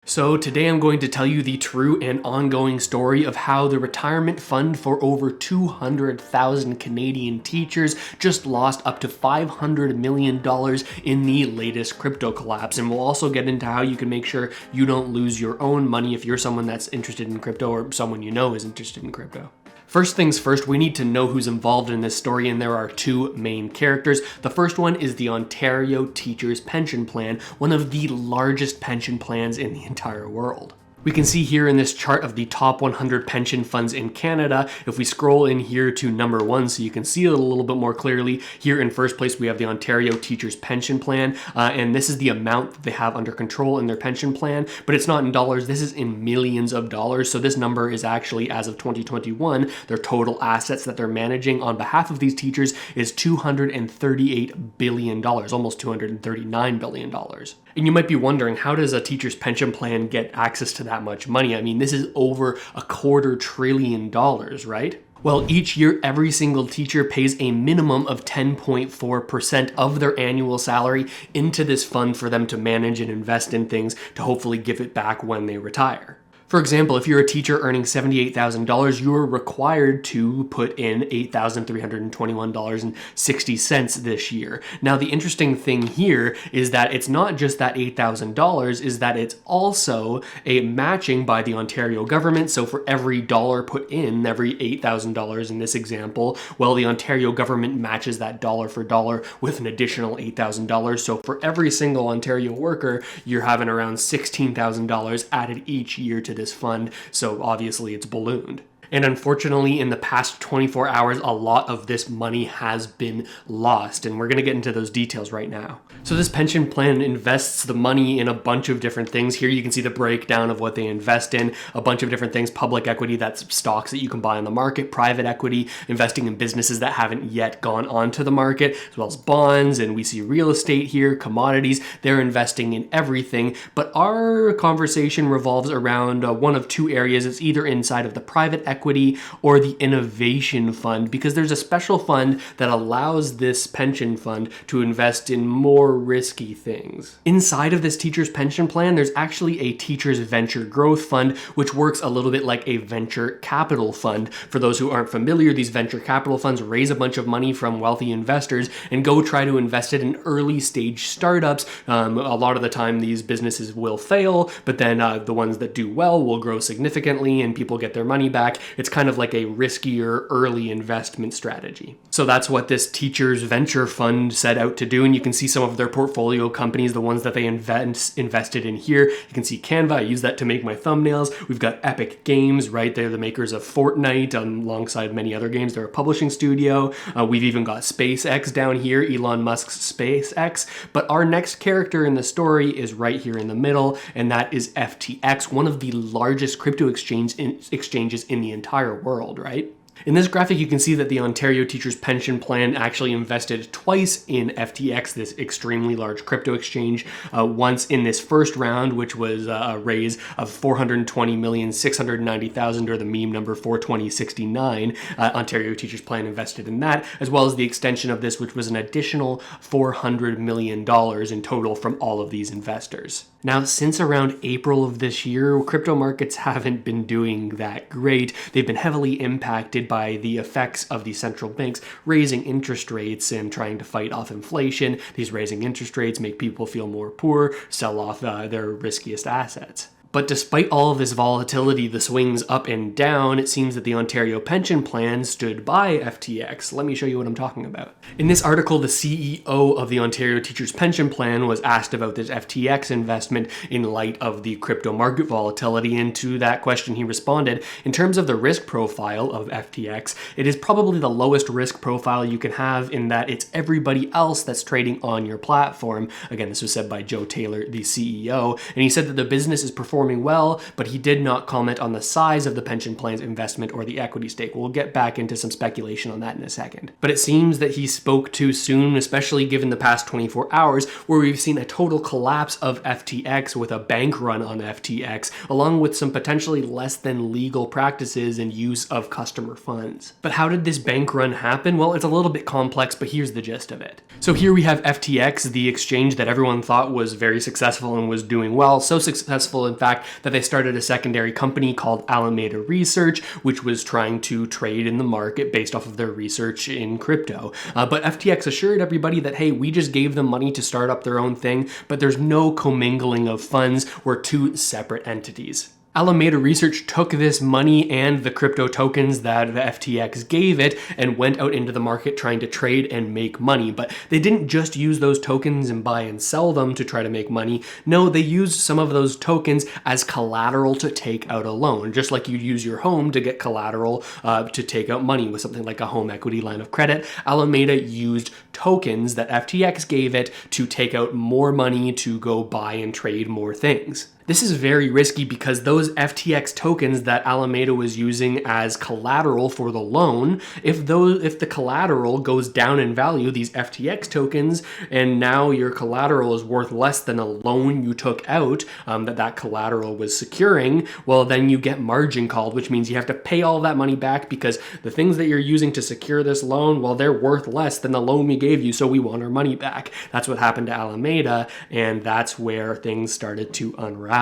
So today I'm going to tell you the true and ongoing story of how the retirement fund for over 200,000 Canadian teachers just lost up to $500 million in the latest crypto collapse. And we'll also get into how you can make sure you don't lose your own money if you're someone that's interested in crypto or someone you know is interested in crypto. First things first, we need to know who's involved in this story, and there are two main characters. The first one is the Ontario Teachers Pension Plan, one of the largest pension plans in the entire world. We can see here in this chart of the top 100 pension funds in Canada, if we scroll in here to number one so you can see it a little bit more clearly, here in first place we have the Ontario Teachers Pension Plan, and this is the amount that they have under control in their pension plan, but it's not in dollars, this is in millions of dollars, so this number is actually, as of 2021, their total assets that they're managing on behalf of these teachers is $238 billion, almost $239 billion. And you might be wondering, how does a teacher's pension plan get access to that much money? I mean, this is over $250 billion, right? Well, each year, every single teacher pays a minimum of 10.4% of their annual salary into this fund for them to manage and invest in things to hopefully give it back when they retire. For example, if you're a teacher earning $78,000, you're required to put in $8,321.60 this year. Now, the interesting thing here is that it's not just that $8,000, is that it's also a matching by the Ontario government. So for every dollar put in, every $8,000 in this example, well, the Ontario government matches that dollar for dollar with an additional $8,000. So for every single Ontario worker, you're having around $16,000 added each year to this fund, so obviously it's ballooned. And unfortunately, in the past 24 hours, a lot of this money has been lost, and we're going to get into those details right now. So this pension plan invests the money in a bunch of different things. Here you can see the breakdown of what they invest in, a bunch of different things. Public equity, that's stocks that you can buy on the market. Private equity, investing in businesses that haven't yet gone onto the market, as well as bonds, and we see real estate here, commodities. They're investing in everything, but our conversation revolves around one of two areas. It's either inside of the private equity or the innovation fund, because there's a special fund that allows this pension fund to invest in more risky things. Inside of this teacher's pension plan, there's actually a teacher's venture growth fund, which works a little bit like a venture capital fund. For those who aren't familiar, these venture capital funds raise a bunch of money from wealthy investors and go try to invest it in early stage startups. A lot of the time these businesses will fail, but then the ones that do well will grow significantly and people get their money back. It's kind of like a riskier early investment strategy. So that's what this teacher's venture fund set out to do. And you can see some of their portfolio companies, the ones that they invested in here. You can see Canva. I use that to make my thumbnails. We've got Epic Games, right? They're the makers of Fortnite alongside many other games. They're a publishing studio. We've even got SpaceX down here, Elon Musk's SpaceX. But our next character in the story is right here in the middle, and that is FTX, one of the largest crypto exchanges in the entire world, right? In this graphic, you can see that the Ontario Teachers Pension Plan actually invested twice in FTX, this extremely large crypto exchange. Once in this first round, which was a raise of $420,690,000, or the meme number 42069. Ontario Teachers Plan invested in that, as well as the extension of this, which was an additional $400 million in total from all of these investors. Now, since around April of this year, crypto markets haven't been doing that great. They've been heavily impacted by the effects of the central banks raising interest rates and trying to fight off inflation. These raising interest rates make people feel more poor, sell off their riskiest assets. But despite all of this volatility, the swings up and down, it seems that the Ontario Pension Plan stood by FTX. Let me show you what I'm talking about. In this article, the CEO of the Ontario Teachers Pension Plan was asked about this FTX investment in light of the crypto market volatility, and to that question he responded, in terms of the risk profile of FTX, it is probably the lowest risk profile you can have, in that it's everybody else that's trading on your platform. Again, this was said by Joe Taylor, the CEO, and he said that the business is performing well, but he did not comment on the size of the pension plan's investment or the equity stake. We'll get back into some speculation on that in a second. But it seems that he spoke too soon, especially given the past 24 hours, where we've seen a total collapse of FTX with a bank run on FTX, along with some potentially less than legal practices and use of customer funds. But how did this bank run happen? Well, it's a little bit complex, but here's the gist of it. So here we have FTX, the exchange that everyone thought was very successful and was doing well. So successful, in fact, fact that they started a secondary company called Alameda Research, which was trying to trade in the market based off of their research in crypto. But FTX assured everybody that, hey, we just gave them money to start up their own thing, but there's no commingling of funds. We're two separate entities. Alameda Research took this money and the crypto tokens that the FTX gave it and went out into the market trying to trade and make money. But they didn't just use those tokens and buy and sell them to try to make money. No, they used some of those tokens as collateral to take out a loan, just like you'd use your home to get collateral to take out money with something like a home equity line of credit. Alameda used tokens that FTX gave it to take out more money to go buy and trade more things. This is very risky because those FTX tokens that Alameda was using as collateral for the loan, if the collateral goes down in value, these FTX tokens, and now your collateral is worth less than a loan you took out that collateral was securing, well, then you get margin called, which means you have to pay all that money back because the things that you're using to secure this loan, well, they're worth less than the loan we gave you, so we want our money back. That's what happened to Alameda, and that's where things started to unravel.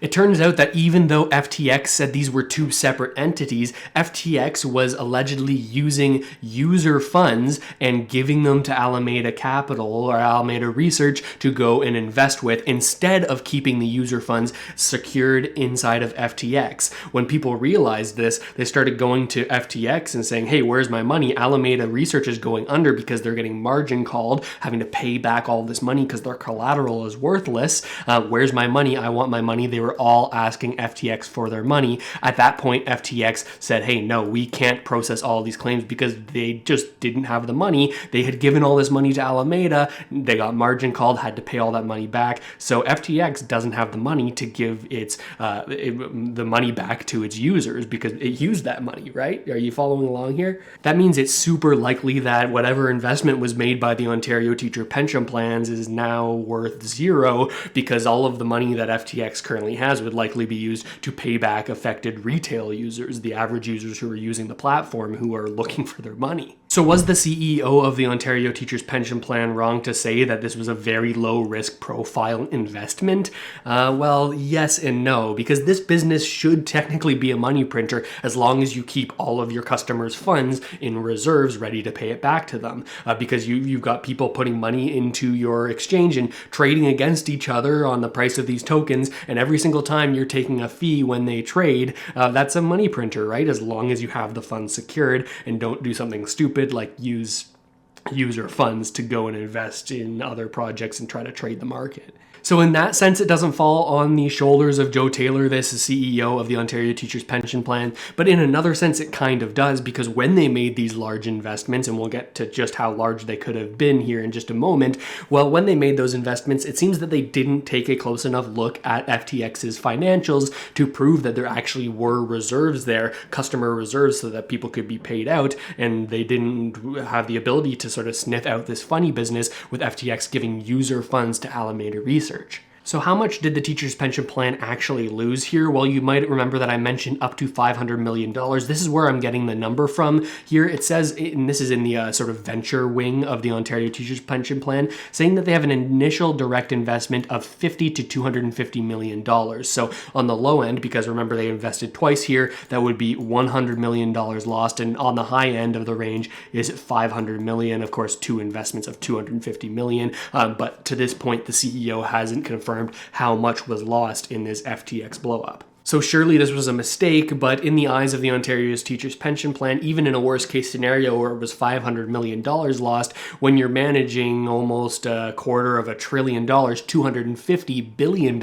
It turns out that even though FTX said these were two separate entities, FTX was allegedly using user funds and giving them to Alameda Capital or Alameda Research to go and invest with instead of keeping the user funds secured inside of FTX. When people realized this, they started going to FTX and saying, hey, where's my money? Alameda Research is going under because they're getting margin called, having to pay back all this money because their collateral is worthless. Where's my money? I want my money. They were all asking FTX for their money. At that point, FTX said, hey, no, we can't process all of these claims because they just didn't have the money. They had given all this money to Alameda. They got margin called, had to pay all that money back. So FTX doesn't have the money to give the money back to its users because it used that money, right? Are you following along here? That means it's super likely that whatever investment was made by the Ontario Teacher Pension Plans is now worth zero because all of the money that FTX currently has would likely be used to pay back affected retail users, the average users who are using the platform who are looking for their money. So was the CEO of the Ontario Teachers Pension Plan wrong to say that this was a very low risk profile investment? Well, yes and no, because this business should technically be a money printer as long as you keep all of your customers' funds in reserves ready to pay it back to them. Because you've got people putting money into your exchange and trading against each other on the price of these tokens, and every single time you're taking a fee when they trade, that's a money printer, right? As long as you have the funds secured and don't do something stupid like use user funds to go and invest in other projects and try to trade the market. So in that sense, it doesn't fall on the shoulders of Joe Taylor, this CEO of the Ontario Teachers Pension Plan. But in another sense, it kind of does, because when they made these large investments, and we'll get to just how large they could have been here in just a moment, well, when they made those investments, it seems that they didn't take a close enough look at FTX's financials to prove that there actually were reserves there, customer reserves, so that people could be paid out, and they didn't have the ability to sort of sniff out this funny business with FTX giving user funds to Alameda Research. So how much did the Teachers Pension Plan actually lose here? Well, you might remember that I mentioned up to $500 million. This is where I'm getting the number from here. It says, and this is in the sort of venture wing of the Ontario Teachers Pension Plan, saying that they have an initial direct investment of $50 to $250 million. So on the low end, because remember they invested twice here, that would be $100 million lost. And on the high end of the range is $500 million. Of course, two investments of $250 million. But to this point, the CEO hasn't confirmed how much was lost in this FTX blowup. So surely this was a mistake, but in the eyes of the Ontario's Teachers Pension Plan, even in a worst case scenario where it was $500 million lost, when you're managing almost $250 billion, $250 billion,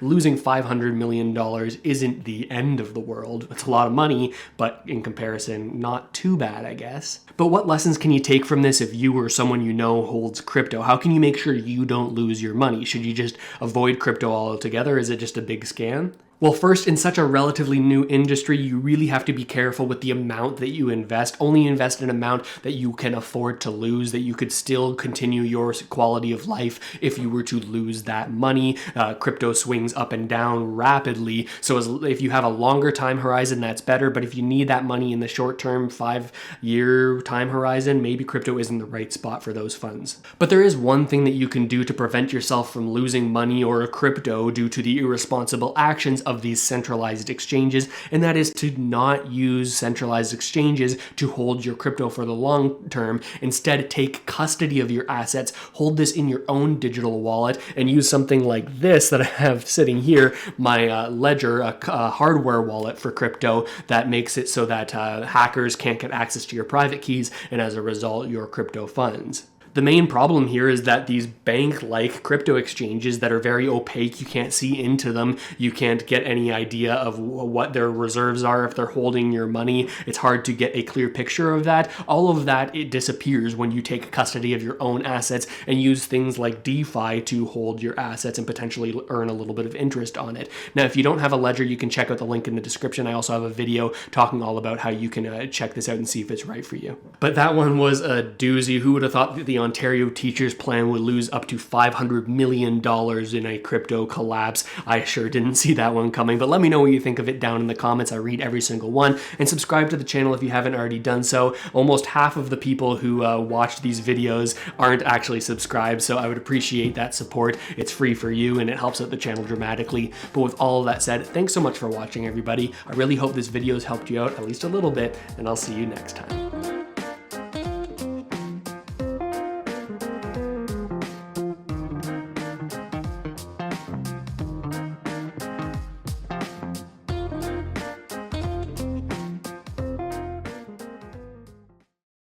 losing $500 million isn't the end of the world. It's a lot of money, but in comparison, not too bad, I guess. But what lessons can you take from this if you or someone you know holds crypto? How can you make sure you don't lose your money? Should you just avoid crypto altogether? Is it just a big scam? Well, first, in such a relatively new industry, you really have to be careful with the amount that you invest. Only invest an amount that you can afford to lose, that you could still continue your quality of life if you were to lose that money. Crypto swings up and down rapidly, so if you have a longer time horizon, that's better, but if you need that money in the short term, 5-year time horizon, maybe crypto isn't the right spot for those funds. But there is one thing that you can do to prevent yourself from losing money or a crypto due to the irresponsible actions of these centralized exchanges, and that is to not use centralized exchanges to hold your crypto for the long term. Instead, take custody of your assets, hold this in your own digital wallet, and use something like this that I have sitting here, my Ledger, a hardware wallet for crypto that makes it so that hackers can't get access to your private keys, and as a result, your crypto funds. The main problem here is that these bank-like crypto exchanges that are very opaque, you can't see into them, you can't get any idea of what their reserves are if they're holding your money. It's hard to get a clear picture of that. All of that, it disappears when you take custody of your own assets and use things like DeFi to hold your assets and potentially earn a little bit of interest on it. Now, if you don't have a Ledger, you can check out the link in the description. I also have a video talking all about how you can check this out and see if it's right for you. But that one was a doozy. Who would have thought that the Ontario Teachers Plan would lose up to $500 million in a crypto collapse? I sure didn't see that one coming, but let me know what you think of it down in the comments. I read every single one, and subscribe to the channel if you haven't already done so. Almost half of the people who watch these videos aren't actually subscribed, so I would appreciate that support. It's free for you, and it helps out the channel dramatically. But with all of that said, thanks so much for watching, everybody. I really hope this video has helped you out at least a little bit, and I'll see you next time.